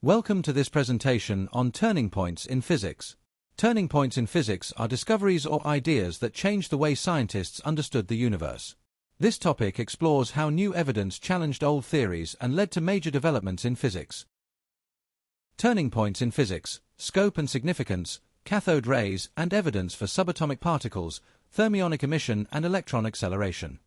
Welcome to this presentation on turning points in physics. Turning points in physics are discoveries or ideas that changed the way scientists understood the universe. This topic explores how new evidence challenged old theories and led to major developments in physics. Turning points in physics, scope and significance, cathode rays and evidence for subatomic particles, thermionic emission and electron acceleration.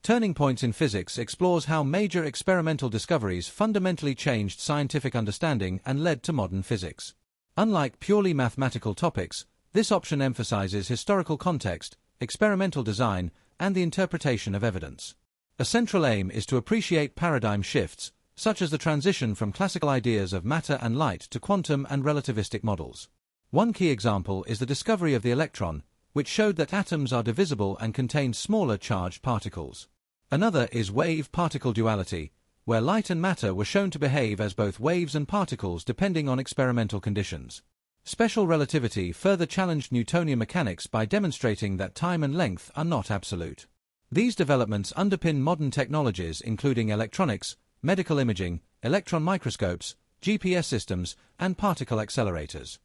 Turning Points in Physics explores how major experimental discoveries fundamentally changed scientific understanding and led to modern physics. Unlike purely mathematical topics, this option emphasizes historical context, experimental design, and the interpretation of evidence. A central aim is to appreciate paradigm shifts, such as the transition from classical ideas of matter and light to quantum and relativistic models. One key example is the discovery of the electron, which showed that atoms are divisible and contain smaller charged particles. Another is wave-particle duality, where light and matter were shown to behave as both waves and particles depending on experimental conditions. Special relativity further challenged Newtonian mechanics by demonstrating that time and length are not absolute. These developments underpin modern technologies including electronics, medical imaging, electron microscopes, GPS systems, and particle accelerators.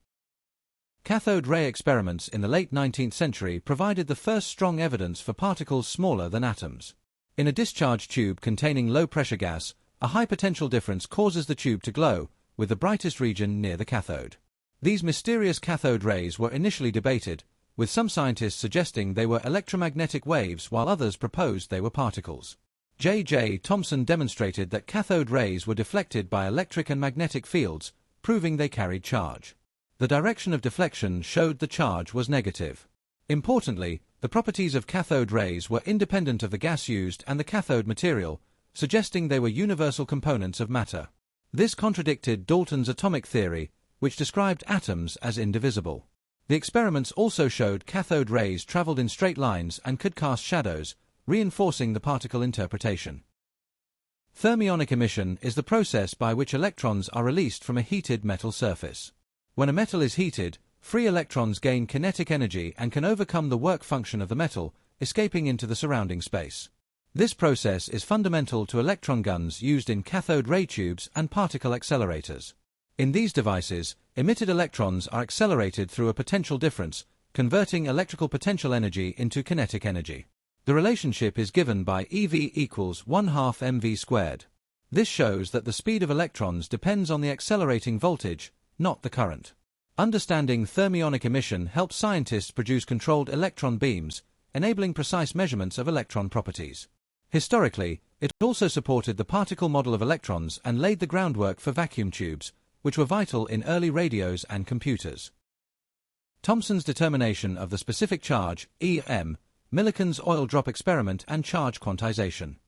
Cathode ray experiments in the late 19th century provided the first strong evidence for particles smaller than atoms. In a discharge tube containing low-pressure gas, a high potential difference causes the tube to glow, with the brightest region near the cathode. These mysterious cathode rays were initially debated, with some scientists suggesting they were electromagnetic waves while others proposed they were particles. J. Thomson demonstrated that cathode rays were deflected by electric and magnetic fields, proving they carried charge. The direction of deflection showed the charge was negative. Importantly, the properties of cathode rays were independent of the gas used and the cathode material, suggesting they were universal components of matter. This contradicted Dalton's atomic theory, which described atoms as indivisible. The experiments also showed cathode rays traveled in straight lines and could cast shadows, reinforcing the particle interpretation. Thermionic emission is the process by which electrons are released from a heated metal surface. When a metal is heated, free electrons gain kinetic energy and can overcome the work function of the metal, escaping into the surrounding space. This process is fundamental to electron guns used in cathode ray tubes and particle accelerators. In these devices, emitted electrons are accelerated through a potential difference, converting electrical potential energy into kinetic energy. The relationship is given by EV equals 1/2 mv squared. This shows that the speed of electrons depends on the accelerating voltage, not the current. Understanding thermionic emission helps scientists produce controlled electron beams, enabling precise measurements of electron properties. Historically, it also supported the particle model of electrons and laid the groundwork for vacuum tubes, which were vital in early radios and computers. Thomson's determination of the specific charge, EM, Millikan's oil drop experiment and charge quantization.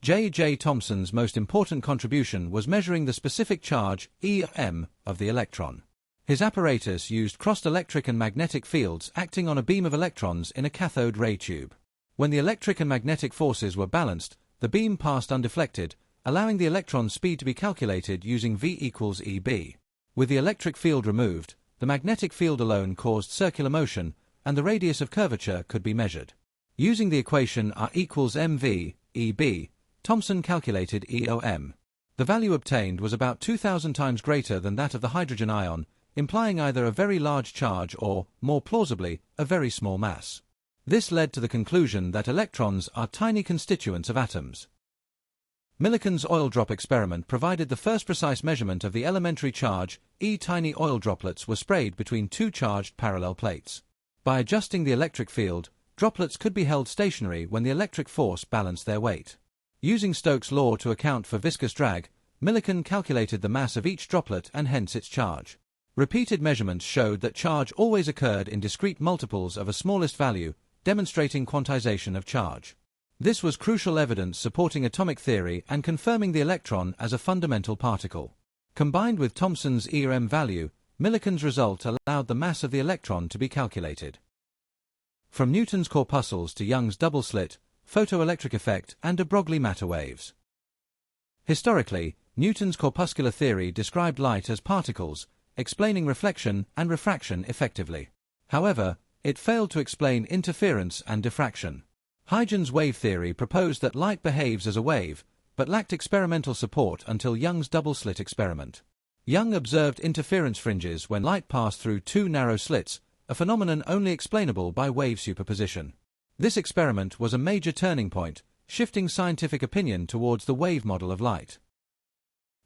J. Thomson's most important contribution was measuring the specific charge, EM, of the electron. His apparatus used crossed electric and magnetic fields acting on a beam of electrons in a cathode ray tube. When the electric and magnetic forces were balanced, the beam passed undeflected, allowing the electron speed to be calculated using V equals EB. With the electric field removed, the magnetic field alone caused circular motion, and the radius of curvature could be measured. Using the equation R equals mv, EB, Thomson calculated EOM. The value obtained was about 2,000 times greater than that of the hydrogen ion, implying either a very large charge or, more plausibly, a very small mass. This led to the conclusion that electrons are tiny constituents of atoms. Millikan's oil drop experiment provided the first precise measurement of the elementary charge, E. Tiny oil droplets were sprayed between two charged parallel plates. By adjusting the electric field, droplets could be held stationary when the electric force balanced their weight. Using Stokes' law to account for viscous drag, Millikan calculated the mass of each droplet and hence its charge. Repeated measurements showed that charge always occurred in discrete multiples of a smallest value, demonstrating quantization of charge. This was crucial evidence supporting atomic theory and confirming the electron as a fundamental particle. Combined with Thomson's EM value, Millikan's result allowed the mass of the electron to be calculated. From Newton's corpuscles to Young's double slit, photoelectric effect, and de Broglie matter waves. Historically, Newton's corpuscular theory described light as particles, explaining reflection and refraction effectively. However, it failed to explain interference and diffraction. Huygens wave theory proposed that light behaves as a wave, but lacked experimental support until Young's double-slit experiment. Young observed interference fringes when light passed through two narrow slits, a phenomenon only explainable by wave superposition. This experiment was a major turning point, shifting scientific opinion towards the wave model of light.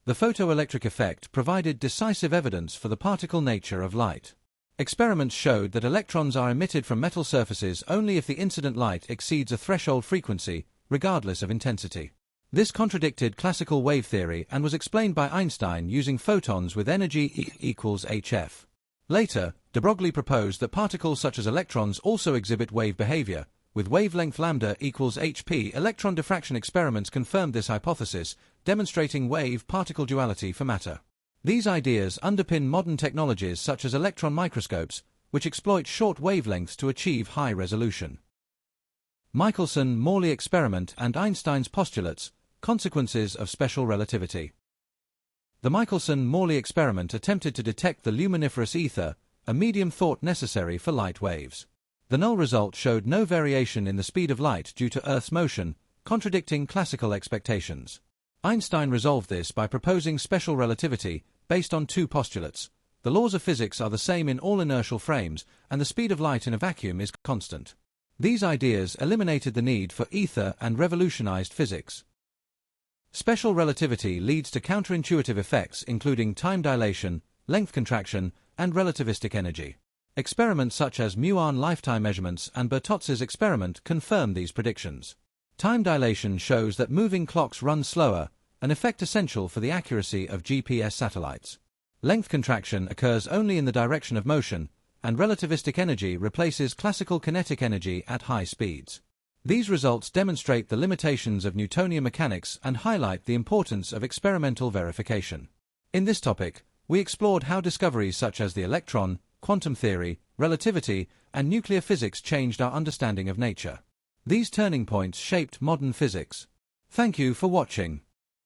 The photoelectric effect provided decisive evidence for the particle nature of light. Experiments showed that electrons are emitted from metal surfaces only if the incident light exceeds a threshold frequency, regardless of intensity. This contradicted classical wave theory and was explained by Einstein using photons with energy E equals hf. Later, de Broglie proposed that particles such as electrons also exhibit wave behavior. With wavelength lambda equals hp, electron diffraction experiments confirmed this hypothesis, demonstrating wave-particle duality for matter. These ideas underpin modern technologies such as electron microscopes, which exploit short wavelengths to achieve high resolution. Michelson-Morley experiment and Einstein's postulates, consequences of special relativity. The Michelson-Morley experiment attempted to detect the luminiferous ether, a medium thought necessary for light waves. The null result showed no variation in the speed of light due to Earth's motion, contradicting classical expectations. Einstein resolved this by proposing special relativity, based on two postulates. The laws of physics are the same in all inertial frames, and the speed of light in a vacuum is constant. These ideas eliminated the need for ether and revolutionized physics. Special relativity leads to counterintuitive effects including time dilation, length contraction, and relativistic energy. Experiments such as muon lifetime measurements and Bertotz's experiment confirm these predictions. Time dilation shows that moving clocks run slower, an effect essential for the accuracy of GPS satellites. Length contraction occurs only in the direction of motion, and relativistic energy replaces classical kinetic energy at high speeds. These results demonstrate the limitations of Newtonian mechanics and highlight the importance of experimental verification. In this topic, we explored how discoveries such as the electron, quantum theory, relativity, and nuclear physics changed our understanding of nature. These turning points shaped modern physics. Thank you for watching.